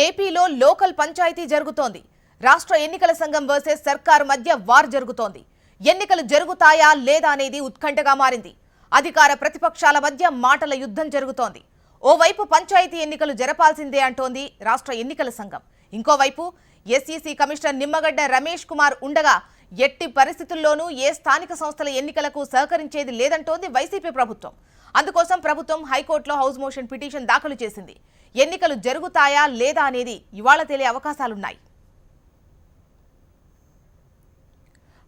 ఏపీలో లోకల్ పంచాయతీ జరుగుతోంది. రాష్ట్ర ఎన్నికల సంఘం వర్సెస్ సర్కారు మధ్య వార్ జరుగుతోంది. ఎన్నికలు జరుగుతాయా లేదా అనేది ఉత్కంఠగా మారింది. అధికార ప్రతిపక్షాల మధ్య మాటల యుద్ధం జరుగుతోంది. ఓవైపు పంచాయతీ ఎన్నికలు జరపాల్సిందే అంటోంది రాష్ట్ర ఎన్నికల సంఘం. ఇంకోవైపు ఎస్ఈసీ కమిషనర్ నిమ్మగడ్డ రమేష్ కుమార్ ఉండగా ఎట్టి పరిస్థితుల్లోనూ ఏ స్థానిక సంస్థల ఎన్నికలకు సహకరించేది లేదంటోంది వైసీపీ ప్రభుత్వం. అందుకోసం ప్రభుత్వం హైకోర్టులో హౌస్ మోషన్ పిటిషన్ దాఖలు చేసింది. ఎన్నికలు జరుగుతాయా లేదా అనేది ఇవాళ తేలే అవకాశాలున్నాయి.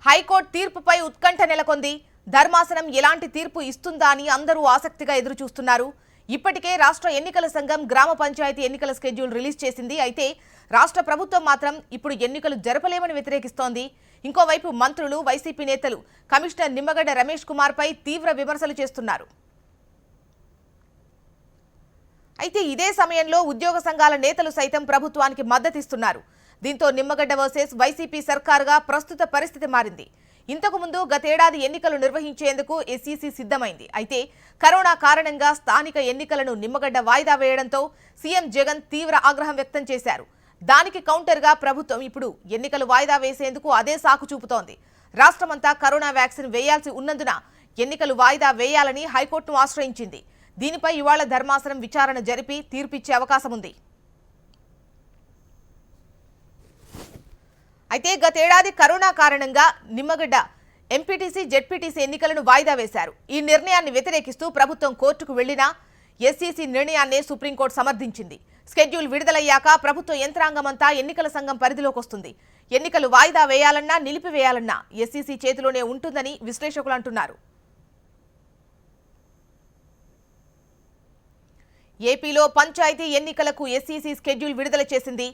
హైకోర్టు తీర్పుపై ఉత్కంఠ నెలకొంది. ధర్మాసనం ఎలాంటి తీర్పు ఇస్తుందా అని అందరూ ఆసక్తిగా ఎదురుచూస్తున్నారు. ఇప్పటికే రాష్ట్ర ఎన్నికల సంఘం గ్రామ పంచాయతీ ఎన్నికల స్కెడ్యూల్ రిలీజ్ చేసింది. అయితే రాష్ట్ర ప్రభుత్వం మాత్రం ఇప్పుడు ఎన్నికలు జరపలేమని వ్యతిరేకిస్తోంది. ఇంకోవైపు మంత్రులు, వైసీపీ నేతలు కమిషనర్ నిమ్మగడ్డ రమేష్ కుమార్ పై తీవ్ర విమర్శలు చేస్తున్నారు. అయితే ఇదే సమయంలో ఉద్యోగ సంఘాల నేతలు సైతం ప్రభుత్వానికి మద్దతిస్తున్నారు. దీంతో నిమ్మగడ్డ వర్సెస్ వైసీపీ సర్కారుగా ప్రస్తుత పరిస్థితి మారింది. ఇంతకు ముందు గతేడాది ఎన్నికలు నిర్వహించేందుకు ఎస్ఈసీ సిద్ధమైంది. అయితే కరోనా కారణంగా స్థానిక ఎన్నికలను నిమ్మగడ్డ వాయిదా వేయడంతో సీఎం జగన్ తీవ్ర ఆగ్రహం వ్యక్తం చేశారు. దానికి కౌంటర్గా ప్రభుత్వం ఇప్పుడు ఎన్నికలు వాయిదా వేసేందుకు అదే సాకు చూపుతోంది. రాష్ట్రమంతా కరోనా వ్యాక్సిన్ వేయాల్సి ఉన్నందున ఎన్నికలు వాయిదా వేయాలని హైకోర్టును ఆశ్రయించింది. దీనిపై ఇవాళ ధర్మాసనం విచారణ జరిపి తీర్పిచ్చే అవకాశం ఉంది. అయితే గతేడాది కరోనా కారణంగా నిమ్మగడ్డ ఎంపీటీసీ, జెడ్పీటీసీ ఎన్నికలను వాయిదా వేశారు. ఈ నిర్ణయాన్ని వ్యతిరేకిస్తూ ప్రభుత్వం కోర్టుకు వెళ్లినా ఎస్ఈసీ నిర్ణయాన్నే సుప్రీంకోర్టు సమర్థించింది. స్కెడ్యూల్ విడుదలయ్యాక ప్రభుత్వ యంత్రాంగమంతా ఎన్నికల సంఘం పరిధిలోకి వస్తుంది. ఎన్నికలు వాయిదా వేయాలన్నా నిలిపివేయాలన్నా ఎస్ఈసీ చేతిలోనే ఉంటుందని విశ్లేషకులు అంటున్నారు. ఏపీలో పంచాయతీ ఎన్నికలకు ఎస్ఈసీ స్కెడ్యూల్ విడుదల చేసింది.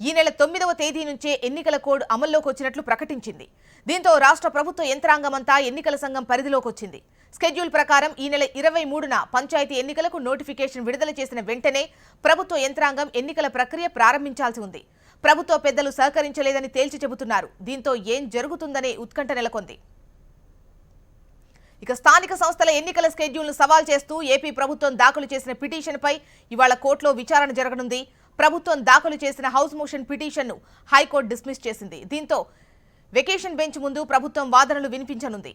ఈ నెల 9వ తేదీ నుంచే ఎన్నికల కోడ్ అమల్లోకి వచ్చినట్లు ప్రకటించింది. దీంతో రాష్ట్ర ప్రభుత్వ యంత్రాంగమంతా ఎన్నికల సంఘం పరిధిలోకి వచ్చింది. స్కెడ్యూల్ ప్రకారం ఈ నెల 23న పంచాయతీ ఎన్నికలకు నోటిఫికేషన్ విడుదల చేసిన వెంటనే ప్రభుత్వ యంత్రాంగం ఎన్నికల ప్రక్రియ ప్రారంభించాల్సి ఉంది. ప్రభుత్వ పెద్దలు సహకరించలేదని తేల్చి చెబుతున్నారు. దీంతో ఏం జరుగుతుందనే ఉత్కంఠ నెలకొంది. ఇక స్థానిక సంస్థల ఎన్నికల స్కెడ్యూల్ను సవాల్ చేస్తూ ఏపీ ప్రభుత్వం దాఖలు చేసిన పిటిషన్పై ఇవాళ కోర్టులో విచారణ జరగనుంది. ప్రభుత్వం దాఖలు చేసిన హౌస్ మోషన్ పిటిషన్ను హైకోర్టు డిస్మిస్ చేసింది. దీంతో వెకేషన్ బెంచ్ ముందు ప్రభుత్వం వాదనలు వినిపించనుంది.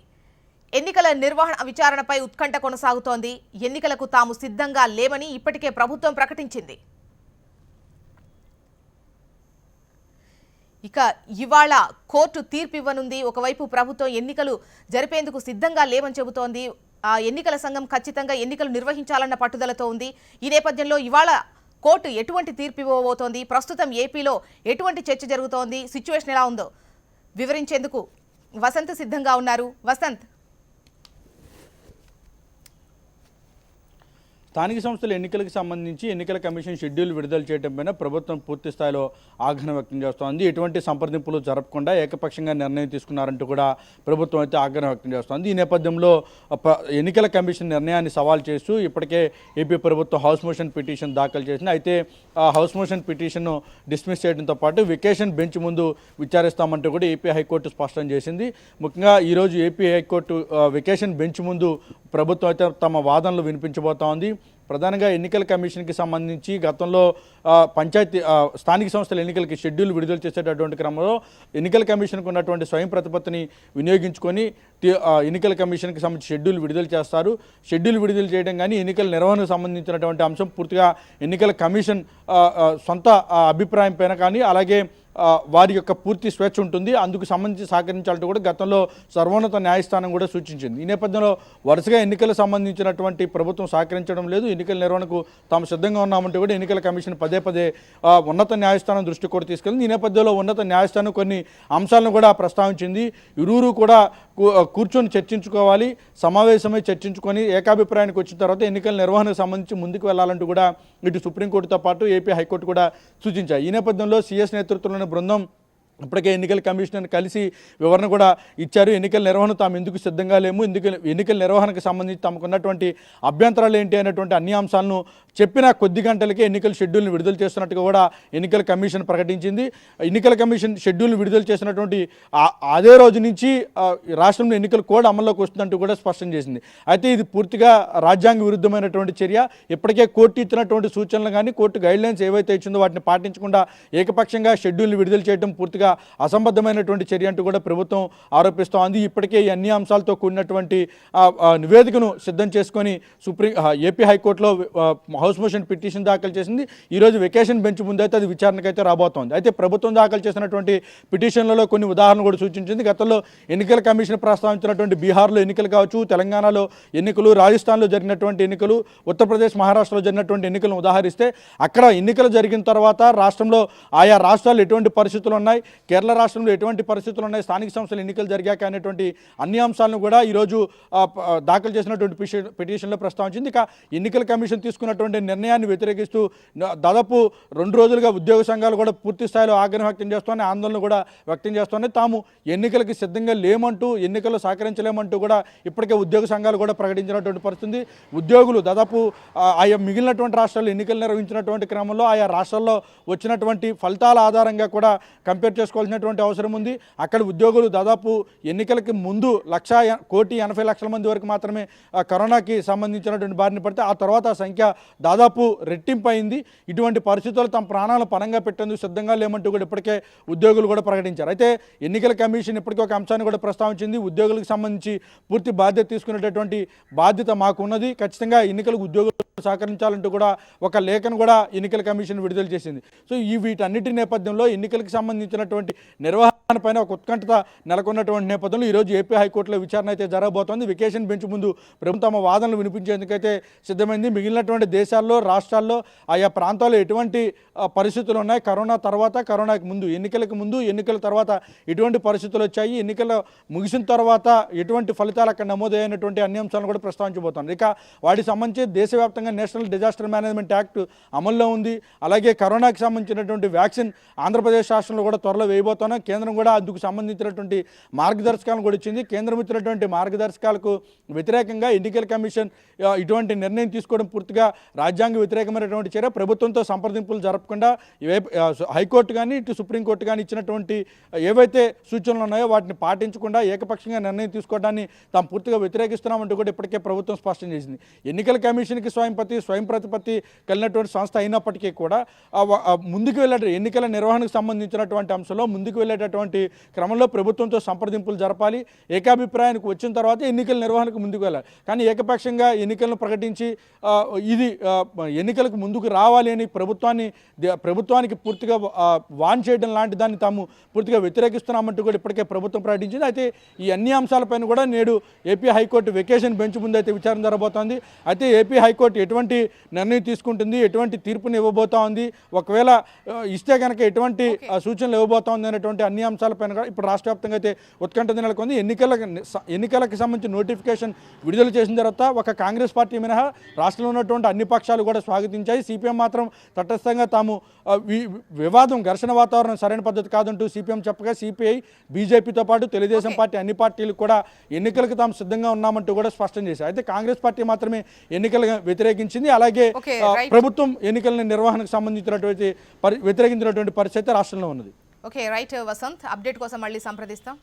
ఎన్నికల నిర్వహణ విచారణపై ఉత్కంఠ కొనసాగుతోంది. ఎన్నికలకు తాము సిద్ధంగా లేమని ఇప్పటికే ప్రభుత్వం ప్రకటించింది. ఇక ఇవాళ కోర్టు తీర్పు ఇవ్వనుంది. ఒకవైపు ప్రభుత్వం ఎన్నికలు జరిపేందుకు సిద్ధంగా లేవని చెబుతోంది. ఎన్నికల సంఘం ఖచ్చితంగా ఎన్నికలు నిర్వహించాలన్న పట్టుదలతో ఉంది. ఈ నేపథ్యంలో ఇవాళ కోర్టు ఎటువంటి తీర్పు ఇవ్వబోతోంది, ప్రస్తుతం ఏపీలో ఎటువంటి చర్చ జరుగుతోంది, సిచ్యువేషన్ ఎలా ఉందో వివరించేందుకు వసంత్ సిద్ధంగా ఉన్నారు. వసంత్, స్థానిక సంస్థల ఎన్నికలకు సంబంధించి ఎన్నికల కమిషన్ షెడ్యూల్ విడుదల చేయడం పైన ప్రభుత్వం పూర్తి స్థాయిలో ఆగ్రహం వ్యక్తం చేస్తోంది. ఎటువంటి సంప్రదింపులు జరపకుండా ఏకపక్షంగా నిర్ణయం తీసుకున్నారంటూ కూడా ప్రభుత్వం అయితే ఆగ్రహం వ్యక్తం చేస్తోంది. ఈ నేపథ్యంలో ఎన్నికల కమిషన్ నిర్ణయాన్ని సవాల్ చేస్తూ ఇప్పటికే ఏపీ ప్రభుత్వం హౌస్ మోషన్ పిటిషన్ దాఖలు చేసింది. అయితే హౌస్ మోషన్ పిటిషన్ను డిస్మిస్ చేయడంతో పాటు వెకేషన్ బెంచ్ ముందు విచారిస్తామంటూ కూడా ఏపీ హైకోర్టు స్పష్టం చేసింది. ముఖ్యంగా ఈరోజు ఏపీ హైకోర్టు వెకేషన్ బెంచ్ ముందు ప్రభుత్వం అయితే తమ వాదనలు వినిపించబోతా ఉంది. ప్రధానంగా ఎన్నికల కమిషన్కి సంబంధించి గతంలో స్థానిక సంస్థల ఎన్నికలకి షెడ్యూల్ విడుదల చేసేటటువంటి క్రమంలో ఎన్నికల కమిషన్కు ఉన్నటువంటి స్వయం ప్రతిపత్తిని వినియోగించుకొని ఎన్నికల కమిషన్కి సంబంధించి షెడ్యూల్ విడుదల చేస్తారు. షెడ్యూల్ విడుదల చేయడం కానీ ఎన్నికల నిర్వహణకు సంబంధించినటువంటి అంశం పూర్తిగా ఎన్నికల కమిషన్ సొంత అభిప్రాయం పైన కానీ అలాగే వారి యొక్క పూర్తి స్వేచ్ఛ ఉంటుంది. అందుకు సంబంధించి సహకరించాలంటూ కూడా గతంలో సర్వోన్నత న్యాయస్థానం కూడా సూచించింది. ఈ నేపథ్యంలో వరుసగా ఎన్నికలకు సంబంధించినటువంటి ప్రభుత్వం సహకరించడం లేదు. ఎన్నికల నిర్వహణకు తాము సిద్ధంగా ఉన్నామంటూ కూడా ఎన్నికల కమిషన్ పదే ఉన్నత న్యాయస్థానం దృష్టి కూడా తీసుకెళ్ళింది. ఈ నేపథ్యంలో ఉన్నత న్యాయస్థానం కొన్ని అంశాలను కూడా ప్రస్తావించింది. ఇరువురు కూడా కూర్చొని చర్చించుకోవాలి, సమావేశమై చర్చించుకొని ఏకాభిప్రాయానికి వచ్చిన తర్వాత ఎన్నికల నిర్వహణకు సంబంధించి ముందుకు వెళ్లాలంటూ కూడా ఇటు సుప్రీంకోర్టుతో పాటు ఏపీ హైకోర్టు కూడా సూచించాయి. ఈ నేపథ్యంలో సీఎస్ నేతృత్వంలోని బృందం ఇప్పటికే ఎన్నికల కమిషనర్ కలిసి వివరణ కూడా ఇచ్చారు. ఎన్నికల నిర్వహణ తాము ఎందుకు సిద్ధంగా లేము, ఎన్నికల నిర్వహణకు సంబంధించి తమకు ఉన్నటువంటి అభ్యంతరాలు ఏంటి అనేటువంటి అన్ని అంశాలను చెప్పిన కొద్ది గంటలకే ఎన్నికల షెడ్యూల్ని విడుదల చేస్తున్నట్టుగా కూడా ఎన్నికల కమిషన్ ప్రకటించింది. ఎన్నికల కమిషన్ షెడ్యూల్ని విడుదల చేసినటువంటి అదే రోజు నుంచి రాష్ట్రంలో ఎన్నికల కోడ్ అమల్లోకి వస్తుందంటూ కూడా స్పష్టం చేసింది. అయితే ఇది పూర్తిగా రాజ్యాంగ విరుద్ధమైనటువంటి చర్య. ఇప్పటికే కోర్టు ఇచ్చినటువంటి సూచనలు కానీ కోర్టు గైడ్లైన్స్ ఏవైతే ఇచ్చిందో వాటిని పాటించకుండా ఏకపక్షంగా షెడ్యూల్ని విడుదల చేయడం పూర్తిగా అసంబద్ధమైనటువంటి చర్య అంటూ కూడా ప్రభుత్వం ఆరోపిస్తోంది. ఇప్పటికే ఈ అన్ని అంశాలతో కూడినటువంటి నివేదికను సిద్ధం చేసుకొని ఏపీ హైకోర్టులో హౌస్ మోషన్ పిటిషన్ దాఖలు చేసింది. ఈరోజు వెకేషన్ బెంచ్ ముందైతే అది విచారణకైతే రాబోతోంది. అయితే ప్రభుత్వం దాఖలు చేసినటువంటి పిటిషన్లలో కొన్ని ఉదాహరణలు కూడా సూచించింది. గతంలో ఎన్నికల కమిషన్ ప్రస్తావించినటువంటి బీహార్లో ఎన్నికలు కావచ్చు, తెలంగాణలో ఎన్నికలు, రాజస్థాన్లో జరిగినటువంటి ఎన్నికలు, ఉత్తరప్రదేశ్, మహారాష్ట్రలో జరిగినటువంటి ఎన్నికలను ఉదాహరిస్తే అక్కడ ఎన్నికలు జరిగిన తర్వాత రాష్ట్రంలో ఆయా రాష్ట్రాలు ఎటువంటి పరిస్థితులు ఉన్నాయి, కేరళ రాష్ట్రంలో ఎటువంటి పరిస్థితులు ఉన్నాయి, స్థానిక సంస్థల ఎన్నికలు జరిగాక అనేటువంటి అన్ని అంశాలను కూడా ఈరోజు దాఖలు చేసినటువంటి పిటిషన్లో ప్రస్తావించింది. ఇక ఎన్నికల కమిషన్ తీసుకున్నటువంటి నిర్ణయాన్ని వ్యతిరేకిస్తూ దాదాపు 2 రోజులుగా ఉద్యోగ సంఘాలు కూడా పూర్తి స్థాయిలో ఆగ్రహం వ్యక్తం చేస్తున్నాయి, ఆందోళన కూడా వ్యక్తం చేస్తున్నాయి. తాము ఎన్నికలకు సిద్ధంగా లేమంటూ, ఎన్నికల్లో సహకరించలేమంటూ కూడా ఇప్పటికే ఉద్యోగ సంఘాలు కూడా ప్రకటించినటువంటి పరిస్థితి. ఉద్యోగులు దాదాపు ఆయా మిగిలినటువంటి రాష్ట్రాల్లో ఎన్నికలు నిర్వహించినటువంటి క్రమంలో ఆయా రాష్ట్రాల్లో వచ్చినటువంటి ఫలితాల ఆధారంగా కూడా కంపేర్ చేసుకోవాల్సినటువంటి అవసరం ఉంది. అక్కడ ఉద్యోగులు దాదాపు ఎన్నికలకి ముందు 1,80,00,000 మంది వరకు మాత్రమే కరోనాకి సంబంధించినటువంటి బారిన పడితే ఆ తర్వాత ఆ సంఖ్య దాదాపు రెట్టింపు అయింది. ఇటువంటి పరిస్థితుల్లో తమ ప్రాణాలను పణంగా పెట్టేందుకు సిద్ధంగా లేమంటూ కూడా ఇప్పటికే ఉద్యోగులు కూడా ప్రకటించారు. అయితే ఎన్నికల కమిషన్ ఇప్పటికీ ఒక అంశాన్ని కూడా ప్రస్తావించింది. ఉద్యోగులకు సంబంధించి పూర్తి బాధ్యత తీసుకునేటటువంటి బాధ్యత మాకున్నది, ఖచ్చితంగా ఎన్నికలకు ఉద్యోగులు సహకరించాలంటూ కూడా ఒక లేఖను కూడా ఎన్నికల కమిషన్ విడుదల చేసింది. సో వీటన్నిటి నేపథ్యంలో ఎన్నికలకు సంబంధించినటువంటి నిర్వహణ పైన ఒక ఉత్కంఠత నెలకొన్నటువంటి నేపథ్యంలో ఈరోజు ఏపీ హైకోర్టులో విచారణ అయితే జరగబోతోంది. వెకేషన్ బెంచ్ ముందు ప్రభుత్వం తమ వాదనలు వినిపించేందుకైతే సిద్ధమైంది. మిగిలినటువంటి దేశాల్లో, రాష్ట్రాల్లో, ఆయా ప్రాంతాల్లో ఎటువంటి పరిస్థితులు ఉన్నాయి, కరోనా తర్వాత, కరోనాకి ముందు, ఎన్నికలకు ముందు, ఎన్నికల తర్వాత ఎటువంటి పరిస్థితులు వచ్చాయి, ఎన్నికలు ముగిసిన తర్వాత ఎటువంటి ఫలితాలు అక్కడ నమోదైనటువంటి అన్ని అంశాలను కూడా ప్రస్తావించబోతోంది. ఇక వాటికి సంబంధించి దేశవ్యాప్తంగా నేషనల్ డిజాస్టర్ మేనేజ్మెంట్ యాక్ట్ అమల్లో ఉంది. అలాగే కరోనాకి సంబంధించినటువంటి వ్యాక్సిన్ ఆంధ్రప్రదేశ్ రాష్ట్రంలో కూడా త్వరలో వేయబోతున్నాం. కేంద్రం కూడా అందుకు సంబంధించినటువంటి మార్గదర్శకాలను కూడా ఇచ్చింది. కేంద్రం ఇచ్చినటువంటి మార్గదర్శకాలకు వ్యతిరేకంగా ఎన్నికల కమిషన్ ఇటువంటి నిర్ణయం తీసుకోవడం పూర్తిగా రాజ్యాంగ వ్యతిరేకమైనటువంటి చర్య. ప్రభుత్వంతో సంప్రదింపులు జరపకుండా హైకోర్టు కానీ ఇటు సుప్రీంకోర్టు కానీ ఇచ్చినటువంటి ఏవైతే సూచనలు ఉన్నాయో వాటిని పాటించకుండా ఏకపక్షంగా నిర్ణయం తీసుకోవడాన్ని తాము పూర్తిగా వ్యతిరేకిస్తున్నామంటూ కూడా ఇప్పటికే ప్రభుత్వం స్పష్టం చేసింది. ఎన్నికల కమిషన్కి స్వయం ప్రతిపత్తి కలిగినటువంటి సంస్థ అయినప్పటికీ కూడా ముందుకు వెళ్ళే ఎన్నికల నిర్వహణకు సంబంధించినటువంటి అంశంలో ముందుకు వెళ్ళేటటువంటి క్రమంలో ప్రభుత్వంతో సంప్రదింపులు జరపాలి. ఏకాభిప్రాయానికి వచ్చిన తర్వాత ఎన్నికల నిర్వహణకు ముందుకు వెళ్ళాలి. కానీ ఏకపక్షంగా ఎన్నికలను ప్రకటించి ఇది ఎన్నికలకు ముందుకు రావాలి అని ప్రభుత్వానికి పూర్తిగా వాన్ చేయడం లాంటి దాన్ని తాము పూర్తిగా వ్యతిరేకిస్తున్నామంటూ కూడా ఇప్పటికే ప్రభుత్వం ప్రకటించింది. అయితే ఈ అన్ని అంశాలపైన కూడా నేడు ఏపీ హైకోర్టు వెకేషన్ బెంచ్ ముందు అయితే విచారణ జరగబోతోంది. అయితే ఏపీ హైకోర్టు ఎటువంటి నిర్ణయం తీసుకుంటుంది, ఎటువంటి తీర్పుని ఇవ్వబోతా ఉంది, ఒకవేళ ఇస్తే కనుక ఎటువంటి సూచనలు ఇవ్వబోతోంది అనేటువంటి అన్ని అంశాలపైన కూడా ఇప్పుడు రాష్ట్ర వ్యాప్తంగా అయితే ఉత్కంఠ నెలకొంది. ఎన్నికలకు సంబంధించి నోటిఫికేషన్ విడుదల చేసిన తర్వాత ఒక కాంగ్రెస్ పార్టీ మినహా రాష్ట్రంలో ఉన్నటువంటి అన్ని పక్షాలు కూడా స్వాగతించాయి. సిపిఎం మాత్రం తటస్థంగా తాము వివాదం, ఘర్షణ వాతావరణం సరైన పద్ధతి కాదంటూ సిపిఎం చెప్పగా సిపిఐ, బీజేపీతో పాటు తెలుగుదేశం పార్టీ అన్ని పార్టీలు కూడా ఎన్నికలకు తాము సిద్ధంగా ఉన్నామంటూ కూడా స్పష్టం చేశారు. అయితే కాంగ్రెస్ పార్టీ మాత్రమే ఎన్నికలు వ్యతిరేకించింది. అలాగే ప్రభుత్వం ఎన్నికల నిర్వహణకు సంబంధించినటువంటి వ్యతిరేకించినటువంటి పరిస్థితి రాష్ట్రంలో ఉన్నది. ఓకే రైట్ వసంత్, అప్డేట్ కోసం మళ్ళీ సంప్రదిస్తాం.